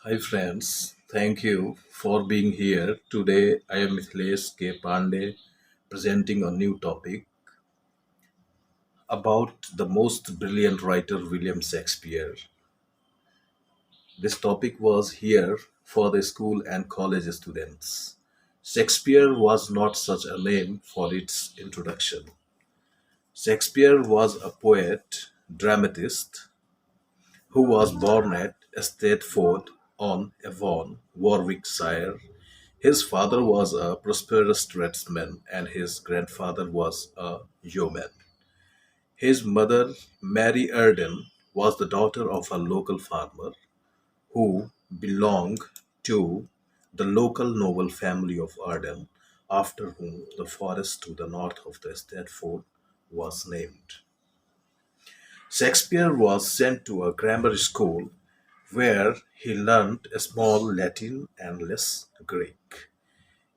Hi friends, thank you for being here. Today I am Mithilesh K. Pandey presenting a new topic about the most brilliant writer William Shakespeare. This topic was here for the school and college students. Shakespeare was not such a name for its introduction. Shakespeare was a poet, dramatist, who was born at Stratford on Avon, Warwickshire. His father was a prosperous tradesman and his grandfather was a yeoman. His mother, Mary Erden, was the daughter of a local farmer who belonged to the local noble family of Arden, after whom the forest to the north of the Stratford was named. Shakespeare was sent to a grammar school where he learned a small Latin and less Greek.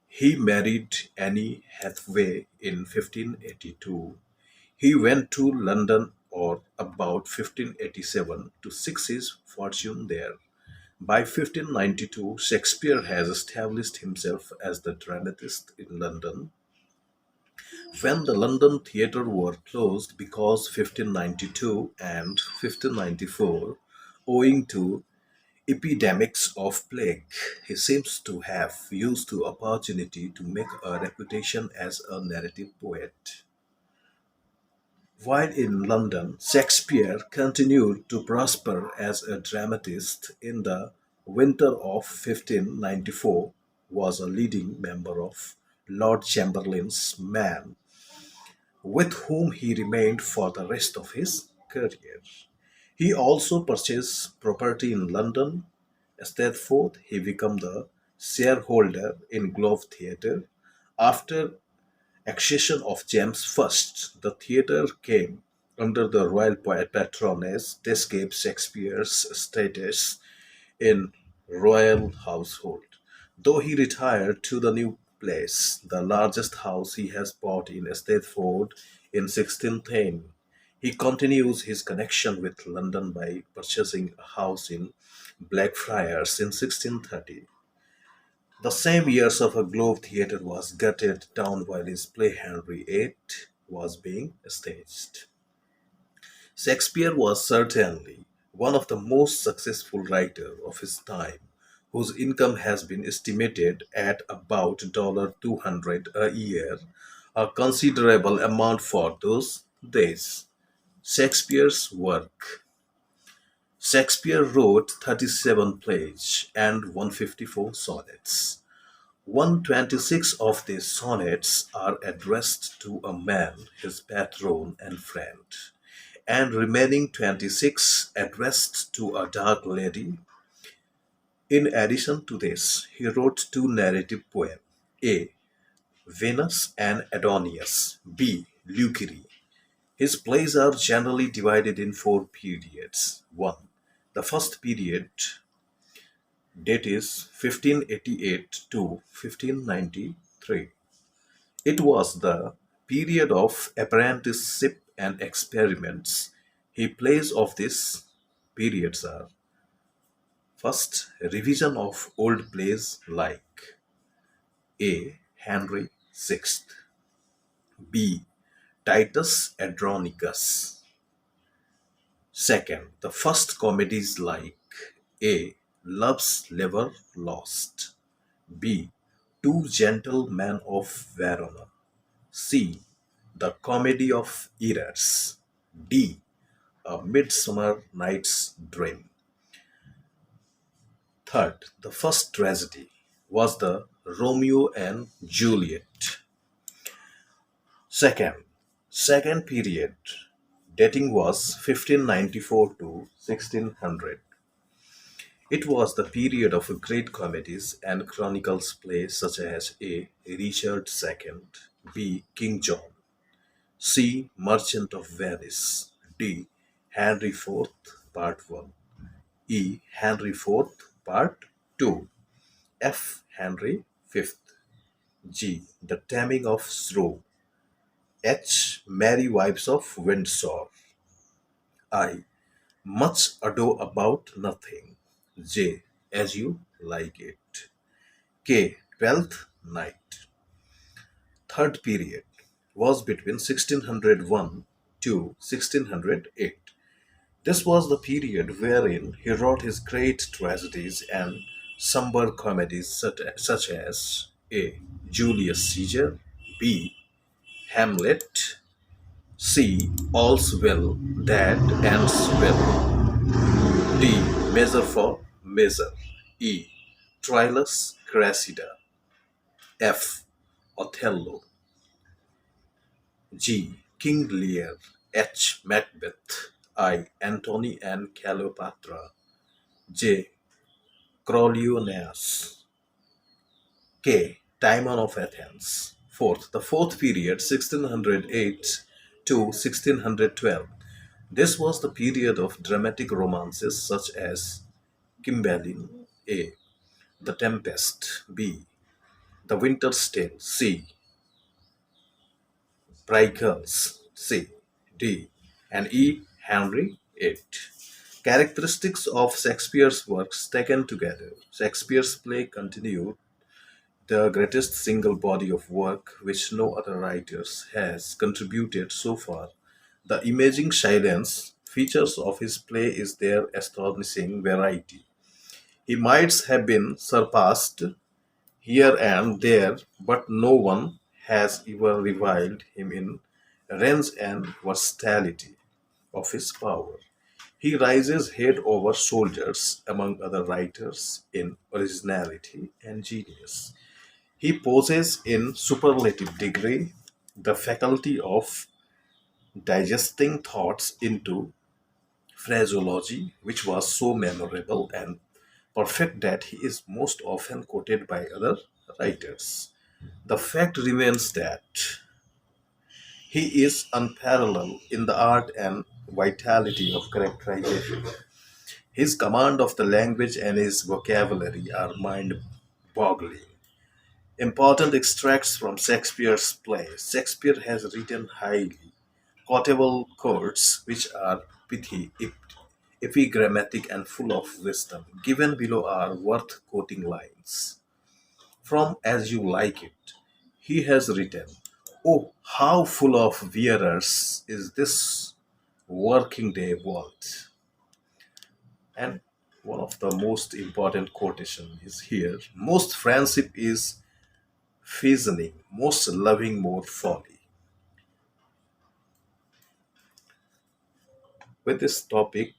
He married Annie Hathaway in 1582. He went to London or about 1587 to seek his fortune there. By 1592, Shakespeare has established himself as the dramatist in London. When the London theatre were closed because 1592 and 1594, owing to epidemics of plague, he seems to have used the opportunity to make a reputation as a narrative poet. While in London, Shakespeare continued to prosper as a dramatist. In the winter of 1594, was a leading member of Lord Chamberlain's men, with whom he remained for the rest of his career. He also purchased property in London. Thenceforth, he became the shareholder in Globe Theatre. After accession of James I, the theatre came under the royal patronage. This gave Shakespeare's status in royal household. Though he retired to the new place, the largest house he has bought in Stratford in 1610, he continues his connection with London by purchasing a house in Blackfriars in 1630. The same years of a Globe Theatre was gutted down while his play Henry VIII was being staged. Shakespeare was certainly one of the most successful writers of his time, whose income has been estimated at about $200 a year, a considerable amount for those days. Shakespeare's work. Shakespeare wrote 37 plays and 154 sonnets. 126 of these sonnets are addressed to a man, his patron and friend, and remaining 26 addressed to a dark lady. In addition to this, he wrote two narrative poems: A. Venus and Adonis, B. Lucury. His plays are generally divided in four periods. 1. The first period, date is 1588 to 1593. It was the period of apprenticeship and experiments. He plays of these periods are: first, revision of old plays like A. Henry VI, B. Titus Andronicus. Second, the first comedies like A. Love's Never Lost, B. Two Gentlemen of Verona, C. The Comedy of Errors, D. A Midsummer Night's Dream. Third, the first tragedy was the Romeo and Juliet. Second period, dating was 1594 to 1600. It was the period of great comedies and chronicles plays such as A. Richard II, B. King John, C. Merchant of Venice, D. Henry IV, Part 1, E. Henry IV, Part 2, F. Henry V, G. The Taming of Shrew, H. Merry Wives of Windsor, I. Much Ado About Nothing, J. as you like it. K. Twelfth Night. Third period was between 1601 to 1608. This was the period wherein he wrote his great tragedies and somber comedies such as A. Julius Caesar, B. Hamlet, C. All's Well That Ends Well, D. Measure for Measure, E. Troilus Cressida, F. Othello, G. King Lear, H. Macbeth, I. Antony and Cleopatra, J. Coriolanus, K. Timon of Athens. Fourth, the fourth period, 1608 to 1612. This was the period of dramatic romances such as Cymbeline, A. The Tempest, B. The Winter's Tale, C. Prickles, C. D. and E. Henry VIII. Characteristics of Shakespeare's works taken together. Shakespeare's play continued the greatest single body of work which no other writers has contributed so far. The imaging silence features of his play is their astonishing variety. He might have been surpassed here and there, but no one has ever reviled him in range and versatility of his power. He rises head over shoulders among other writers in originality and genius. He possesses in superlative degree the faculty of digesting thoughts into phraseology, which was so memorable and perfect that he is most often quoted by other writers. The fact remains that he is unparalleled in the art and vitality of characterization. His command of the language and his vocabulary are mind boggling. Important extracts from Shakespeare's plays. Shakespeare has written highly quotable quotes which are pithy, epigrammatic, and full of wisdom. Given below are worth quoting lines. From As You Like It, he has written, "Oh, how full of wearers is this working day world!" And one of the most important quotation is here. Most friendship is reasoning, most loving more folly. With this topic,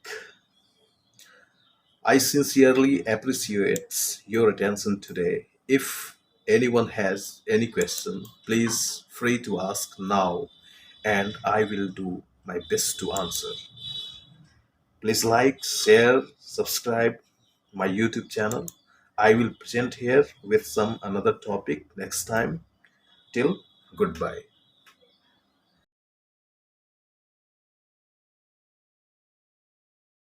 I sincerely appreciate your attention today. If anyone has any question, please free to ask now and I will do my best to answer. Please like, share, subscribe my YouTube channel. I will present here with some another topic next time. Till goodbye.